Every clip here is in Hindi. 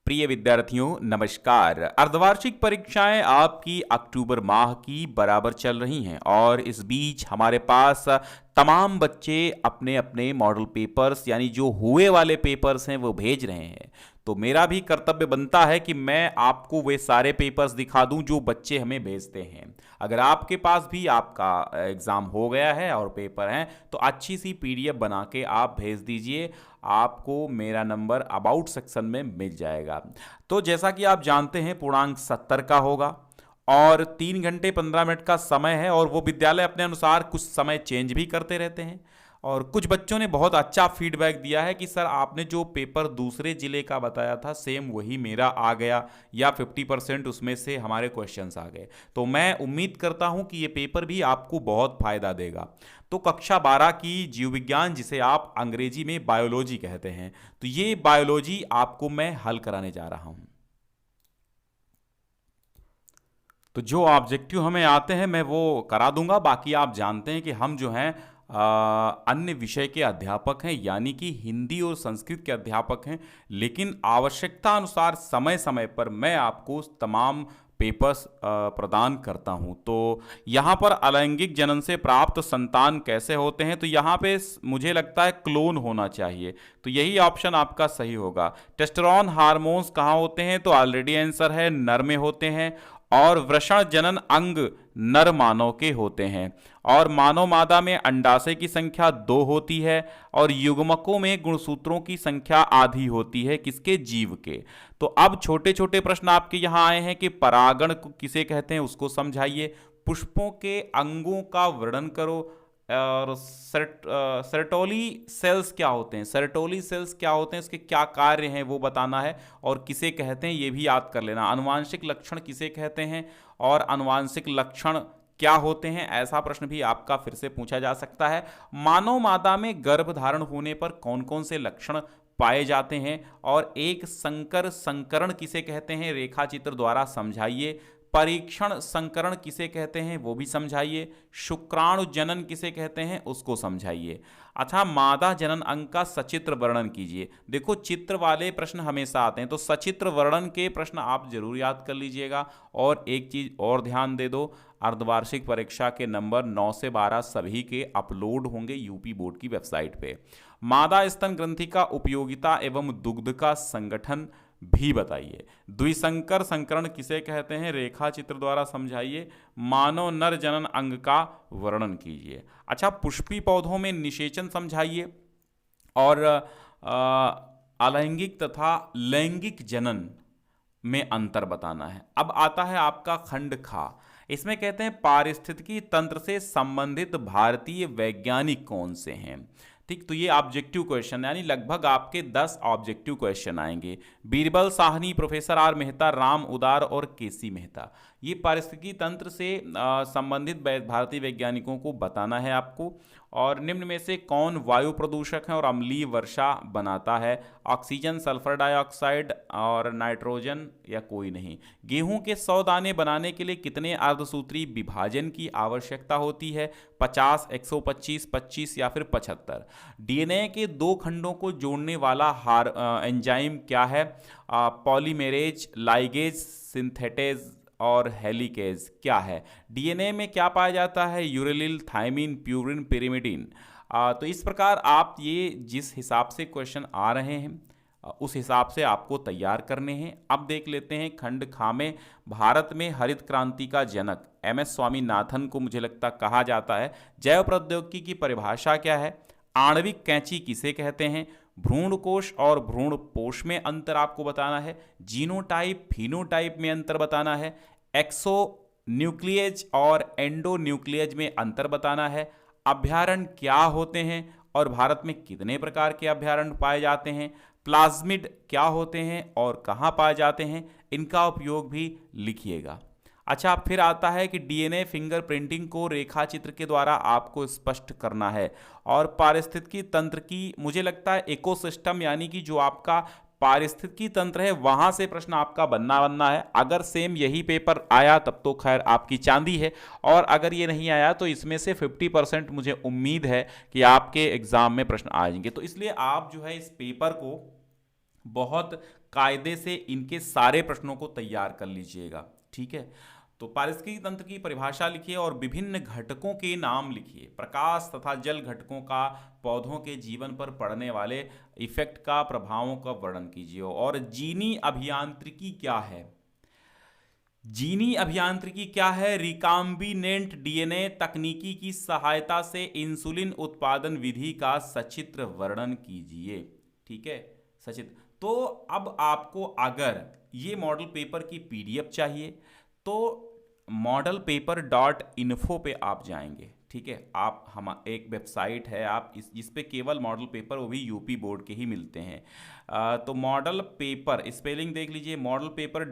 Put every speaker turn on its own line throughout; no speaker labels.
प्रिय विद्यार्थियों नमस्कार। अर्धवार्षिक परीक्षाएं आपकी अक्टूबर माह की बराबर चल रही हैं और इस बीच हमारे पास तमाम बच्चे अपने अपने मॉडल पेपर्स यानी जो हुए वाले पेपर्स हैं वो भेज रहे हैं। तो मेरा भी कर्तव्य बनता है कि मैं आपको वे सारे पेपर्स दिखा दूं जो बच्चे हमें भेजते हैं। अगर आपके पास भी आपका एग्ज़ाम हो गया है और पेपर हैं तो अच्छी सी पीडीएफ बना के आप भेज दीजिए। आपको मेरा नंबर अबाउट सेक्शन में मिल जाएगा। तो जैसा कि आप जानते हैं पूर्णांक 70 का होगा और 3 घंटे 15 मिनट का समय है और वो विद्यालय अपने अनुसार कुछ समय चेंज भी करते रहते हैं। और कुछ बच्चों ने बहुत अच्छा फीडबैक दिया है कि सर आपने जो पेपर दूसरे ज़िले का बताया था सेम वही मेरा आ गया या 50% उसमें से हमारे क्वेश्चंस आ गए। तो मैं उम्मीद करता हूं कि ये पेपर भी आपको बहुत फ़ायदा देगा। तो कक्षा 12 की जीव विज्ञान जिसे आप अंग्रेजी में बायोलॉजी कहते हैं, तो ये बायोलॉजी आपको मैं हल कराने जा रहा हूं। तो जो ऑब्जेक्टिव हमें आते हैं मैं वो करा दूंगा। बाकी आप जानते हैं कि हम जो हैं अन्य विषय के अध्यापक हैं, यानी कि हिंदी और संस्कृत के अध्यापक हैं। लेकिन आवश्यकता अनुसार समय समय पर मैं आपको तमाम पेपर्स प्रदान करता हूं। तो यहाँ पर अलैंगिक जनन से प्राप्त संतान कैसे होते हैं, तो यहाँ पे मुझे लगता है क्लोन होना चाहिए। तो यही ऑप्शन आपका सही होगा। टेस्टोस्टेरोन हार्मोन्स कहाँ होते हैं, तो ऑलरेडी आंसर है नर में होते हैं। और वृषण जनन अंग नर मानव के होते हैं। और मानव मादा में अंडाशय की संख्या 2 होती है और युग्मकों में गुणसूत्रों की संख्या आधी होती है, किसके, जीव के। तो अब छोटे छोटे प्रश्न आपके यहाँ आए हैं कि परागण को किसे कहते हैं उसको समझाइए, पुष्पों के अंगों का वर्णन करो, और सेरेटोली सेल्स क्या होते हैं, सेरेटोली सेल्स क्या होते हैं, इसके क्या कार्य हैं वो बताना है और किसे कहते हैं ये भी याद कर लेना। अनुवांशिक लक्षण किसे कहते हैं और अनुवांशिक लक्षण क्या होते हैं, ऐसा प्रश्न भी आपका फिर से पूछा जा सकता है। मानव मादा में गर्भ धारण होने पर कौन कौन से लक्षण पाए जाते हैं और एक संकर संकरण किसे कहते हैं, रेखा चित्र द्वारा समझाइए। परीक्षण संकरण किसे कहते हैं वो भी समझाइए। शुक्राणु जनन किसे कहते हैं उसको समझाइए। अच्छा, मादा जनन अंग का सचित्र वर्णन कीजिए। देखो चित्र वाले प्रश्न हमेशा आते हैं, तो सचित्र वर्णन के प्रश्न आप जरूर याद कर लीजिएगा। और एक चीज और ध्यान दे दो, अर्धवार्षिक परीक्षा के नंबर 9 से 12 सभी के अपलोड होंगे यूपी बोर्ड की वेबसाइट पे। मादा स्तन ग्रंथि का उपयोगिता एवं दुग्ध का संगठन भी बताइए। द्विसंकर संकरण किसे कहते हैं, रेखा चित्र द्वारा समझाइए। मानव नर जनन अंग का वर्णन कीजिए। अच्छा, पुष्पी पौधों में निषेचन समझाइए और अलैंगिक तथा लैंगिक जनन में अंतर बताना है। अब आता है आपका खंड खा। इसमें कहते हैं पारिस्थितिकी तंत्र से संबंधित भारतीय वैज्ञानिक कौन से हैं। ठीक, तो ये ऑब्जेक्टिव क्वेश्चन, यानी लगभग आपके 10 ऑब्जेक्टिव क्वेश्चन आएंगे। बीरबल साहनी, प्रोफेसर आर मेहता, राम उदार और केसी मेहता, ये पारिस्थितिकी तंत्र से संबंधित भारतीय वैज्ञानिकों को बताना है आपको। और निम्न में से कौन वायु प्रदूषक है और अम्लीय वर्षा बनाता है, ऑक्सीजन, सल्फर डाइऑक्साइड और नाइट्रोजन या कोई नहीं। गेहूं के 100 दाने बनाने के लिए कितने अर्धसूत्री विभाजन की आवश्यकता होती है, 50, 125, 25 या फिर 75। डीएनए के 2 खंडों को जोड़ने वाला एंजाइम क्या है, पॉलीमेरेज, लाइगेज, सिंथेटेज और हेलिकेज क्या है। डीएनए में क्या पाया जाता है, यूरेलिल, थायमिन, प्यूरिन, पिरिमिडिन। तो इस प्रकार आप ये जिस हिसाब से क्वेश्चन आ रहे हैं उस हिसाब से आपको तैयार करने हैं। अब देख लेते हैं खंड खा में, भारत में हरित क्रांति का जनक एमएस स्वामीनाथन को मुझे लगता कहा जाता है। जैव प्रौद्योगिकी की परिभाषा क्या है, आणविक कैंची किसे कहते हैं, भ्रूण कोश और भ्रूण पोष में अंतर आपको बताना है, जीनोटाइप फिनोटाइप में अंतर बताना है, एक्सो न्यूक्लियज और एंडो न्यूक्लियज में अंतर बताना है, अभ्यारण्य क्या होते हैं और भारत में कितने प्रकार के अभ्यारण्य पाए जाते हैं, प्लाज्मिड क्या होते हैं और कहाँ पाए जाते हैं, इनका उपयोग भी लिखिएगा। अच्छा, फिर आता है कि डीएनए फिंगरप्रिंटिंग को रेखा चित्र के द्वारा आपको स्पष्ट करना है। और पारिस्थितिकी तंत्र की मुझे लगता है इकोसिस्टम, यानी कि जो आपका पारिस्थितिकी तंत्र है वहां से प्रश्न आपका बनना है। अगर सेम यही पेपर आया तब तो खैर आपकी चांदी है, और अगर ये नहीं आया तो इसमें से 50% मुझे उम्मीद है कि आपके एग्जाम में प्रश्न आ जाएंगे। तो इसलिए आप जो है इस पेपर को बहुत कायदे से इनके सारे प्रश्नों को तैयार कर लीजिएगा, ठीक है। तो पारिस्थितिकी तंत्र की परिभाषा लिखिए और विभिन्न घटकों के नाम लिखिए, प्रकाश तथा जल घटकों का पौधों के जीवन पर पड़ने वाले इफेक्ट का, प्रभावों का वर्णन कीजिए। और जीनी अभियांत्रिकी क्या है? जीनी अभियांत्रिकी क्या है? रिकाम्बिनेंट डीएनए तकनीकी की सहायता से इंसुलिन उत्पादन विधि का सचित्र वर्णन कीजिए, ठीक है, सचित्र। तो अब आपको अगर ये मॉडल पेपर की पीडीएफ चाहिए तो मॉडल पेपर .info पे आप जाएंगे, ठीक है। आप हम एक वेबसाइट है, आप इस पे केवल मॉडल पेपर, वो भी यूपी बोर्ड के ही मिलते हैं। तो मॉडल पेपर स्पेलिंग देख लीजिए, मॉडल पेपर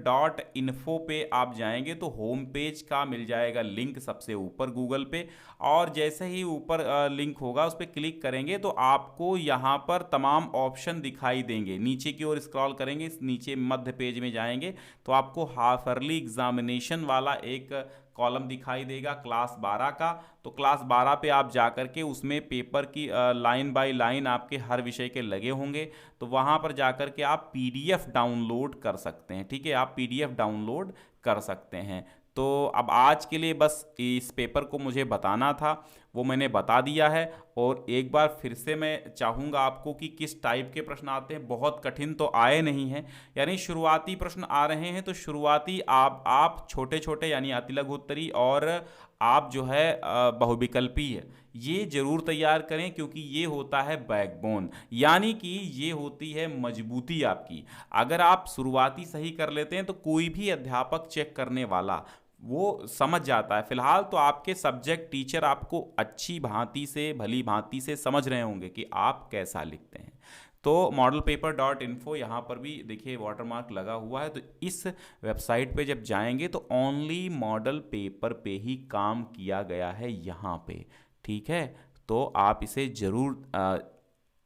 .info पे आप जाएंगे तो होम पेज का मिल जाएगा लिंक सबसे ऊपर गूगल पे। और जैसे ही ऊपर लिंक होगा उस पर क्लिक करेंगे तो आपको यहाँ पर तमाम ऑप्शन दिखाई देंगे। नीचे की ओर स्क्रॉल करेंगे, नीचे मध्य पेज में जाएंगे तो आपको हाफ ईयरली एग्जामिनेशन वाला एक कॉलम दिखाई देगा क्लास 12 का। तो क्लास 12 पे आप जाकर के उसमें पेपर की लाइन बाय लाइन आपके हर विषय के लगे होंगे, तो वहाँ पर जाकर के आप पीडीएफ डाउनलोड कर सकते हैं, ठीक है, आप पीडीएफ डाउनलोड कर सकते हैं। तो अब आज के लिए बस इस पेपर को मुझे बताना था, वो मैंने बता दिया है। और एक बार फिर से मैं चाहूँगा आपको कि किस टाइप के प्रश्न आते हैं। बहुत कठिन तो आए नहीं हैं, यानी शुरुआती प्रश्न आ रहे हैं, तो शुरुआती आप छोटे छोटे यानी अतिलघुत्तरी और आप जो है बहुविकल्पीय ये जरूर तैयार करें, क्योंकि ये होता है बैकबोन, यानी कि ये होती है मजबूती आपकी। अगर आप शुरुआती सही कर लेते हैं तो कोई भी अध्यापक चेक करने वाला वो समझ जाता है। फिलहाल तो आपके सब्जेक्ट टीचर आपको अच्छी भांति से, भली भांति से समझ रहे होंगे कि आप कैसा लिखते हैं। तो मॉडल पेपर .info यहाँ पर भी देखिए वाटरमार्क लगा हुआ है। तो इस वेबसाइट पे जब जाएंगे तो ओनली मॉडल पेपर पे ही काम किया गया है यहाँ पे, ठीक है। तो आप इसे ज़रूर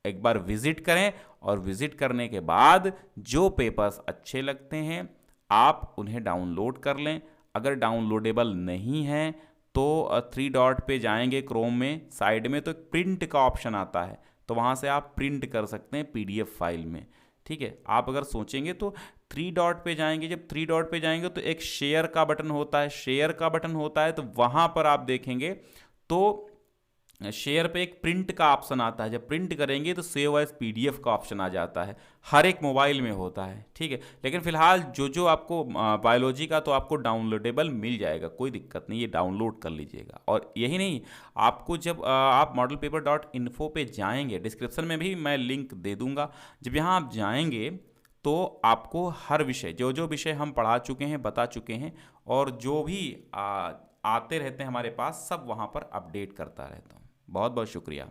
एक बार विज़िट करें, और विज़िट करने के बाद जो पेपर्स अच्छे लगते हैं आप उन्हें डाउनलोड कर लें। अगर डाउनलोडेबल नहीं है तो 3 डॉट पे जाएंगे क्रोम में, साइड में तो एक प्रिंट का ऑप्शन आता है, तो वहाँ से आप प्रिंट कर सकते हैं पीडीएफ फाइल में, ठीक है। आप अगर सोचेंगे तो 3 डॉट पे जाएंगे, जब 3 डॉट पे जाएंगे तो एक शेयर का बटन होता है, शेयर का बटन होता है, तो वहाँ पर आप देखेंगे तो शेयर पे एक प्रिंट का ऑप्शन आता है। जब प्रिंट करेंगे तो सेव एज पीडीएफ का ऑप्शन आ जाता है, हर एक मोबाइल में होता है, ठीक है। लेकिन फिलहाल जो आपको बायोलॉजी का तो आपको डाउनलोडेबल मिल जाएगा, कोई दिक्कत नहीं, ये डाउनलोड कर लीजिएगा। और यही नहीं, आपको जब आप मॉडल पेपर .info पे जाएंगे, डिस्क्रिप्शन में भी मैं लिंक दे दूंगा, जब यहाँ आप जाएंगे तो आपको हर विषय, जो विषय हम पढ़ा चुके हैं, बता चुके हैं, और जो भी आते रहते हैं हमारे पास, सब वहाँ पर अपडेट करता रहता हूँ। बहुत बहुत शुक्रिया।